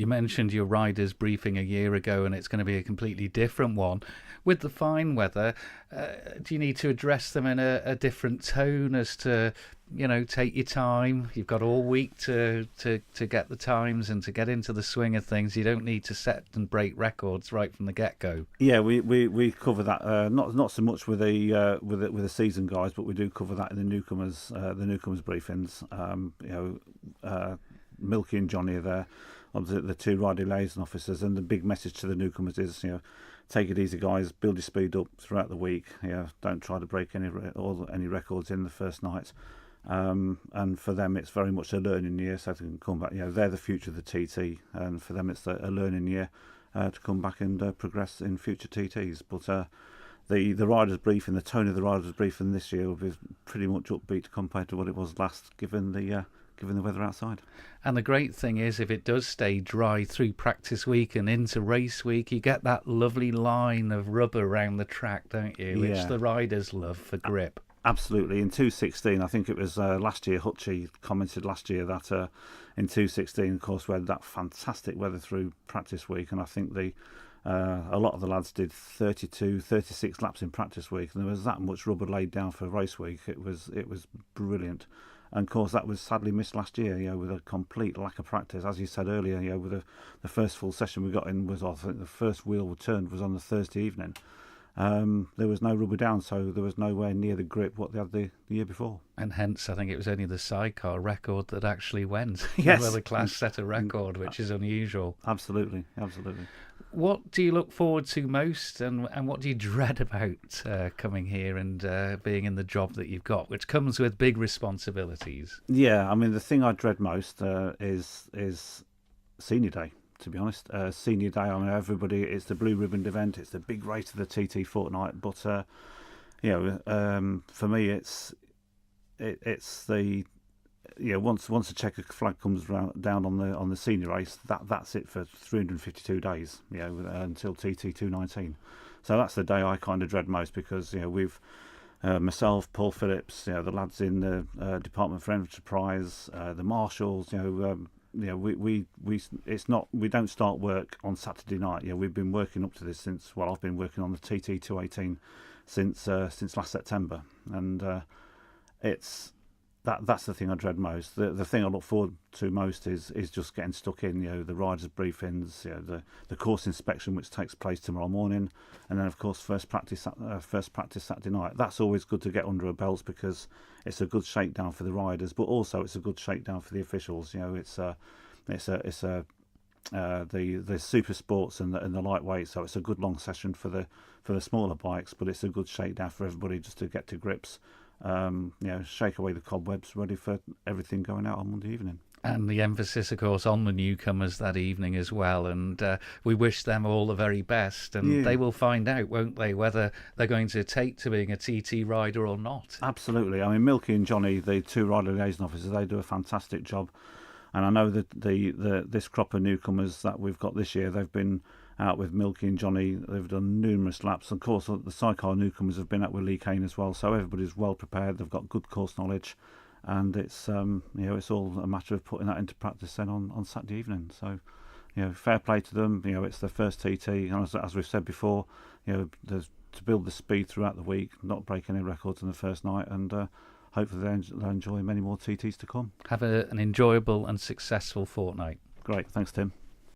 You mentioned your riders briefing a year ago, and it's going to be a completely different one. With the fine weather, do you need to address them in a different tone as to, take your time? You've got all week to get the times and to get into the swing of things. You don't need to set and break records right from the get-go. Yeah, we cover that. Not so much with the season guys, but we do cover that in the newcomers briefings. Milky and Johnny are there, obviously the two rider liaison officers, and the big message to the newcomers is, take it easy, guys. Build your speed up throughout the week. Don't try to break any records in the first night. And for them, it's very much a learning year, so they can come back. They're the future of the TT, and for them, it's a learning year to come back and progress in future TTs. But the riders' briefing, the tone of the riders' briefing this year will be pretty much upbeat compared to what it was last, given the weather outside. And the great thing is, if it does stay dry through practice week and into race week, you get that lovely line of rubber around the track, don't you? Which the riders love for grip. Absolutely. In 216, I think it was last year, Hutchie commented last year that in 216, of course, we had that fantastic weather through practice week, and I think a lot of the lads did 32, 36 laps in practice week, and there was that much rubber laid down for race week. It was brilliant. And of course, that was sadly missed last year, with a complete lack of practice. As you said earlier, with the first full session we got in was, I think the first wheel we turned was on the Thursday evening. There was no rubber down, so there was nowhere near the grip what they had the year before. And hence, I think it was only the sidecar record that actually went. Yes. Where the class set a record, which is unusual. Absolutely. What do you look forward to most, and what do you dread about coming here and being in the job that you've got, which comes with big responsibilities? Yeah, I mean, the thing I dread most is senior day, to be honest. Senior day, I mean, everybody, it's the blue ribbon event, it's the big race of the TT fortnight, but, for me, it's the... once the checker flag comes down on the senior race, that's it for 352 days, until TT 219. So that's the day I kind of dread most, because we've myself, Paul Phillips, the lads in the Department for Enterprise, the marshals, we don't start work on Saturday night. We've been working up to this since, I've been working on the TT 218 since last September, and that's the thing I dread most. The thing I look forward to most is just getting stuck in, the riders' briefings, the course inspection which takes place tomorrow morning, and then of course first practice Saturday night. That's always good to get under our belts, because it's a good shakedown for the riders, but also it's a good shakedown for the officials. It's the super sports and the lightweight, so it's a good long session for the smaller bikes, but it's a good shakedown for everybody just to get to grips. Shake away the cobwebs, ready for everything going out on Monday evening. And the emphasis, of course, on the newcomers that evening as well. And we wish them all the very best. And they will find out, won't they, whether they're going to take to being a TT rider or not. Absolutely. I mean, Milky and Johnny, the two rider liaison officers, they do a fantastic job. And I know that this crop of newcomers that we've got this year, they've been out with Milky and Johnny. They've done numerous laps. Of course, the sidecar newcomers have been out with Lee Kane as well. So everybody's well prepared. They've got good course knowledge, and it's it's all a matter of putting that into practice then on Saturday evening. So, fair play to them. It's their first TT, and as we've said before, there's to build the speed throughout the week, not break any records in the first night, and hopefully they'll enjoy many more TTs to come. Have an enjoyable and successful fortnight. Great, thanks, Tim.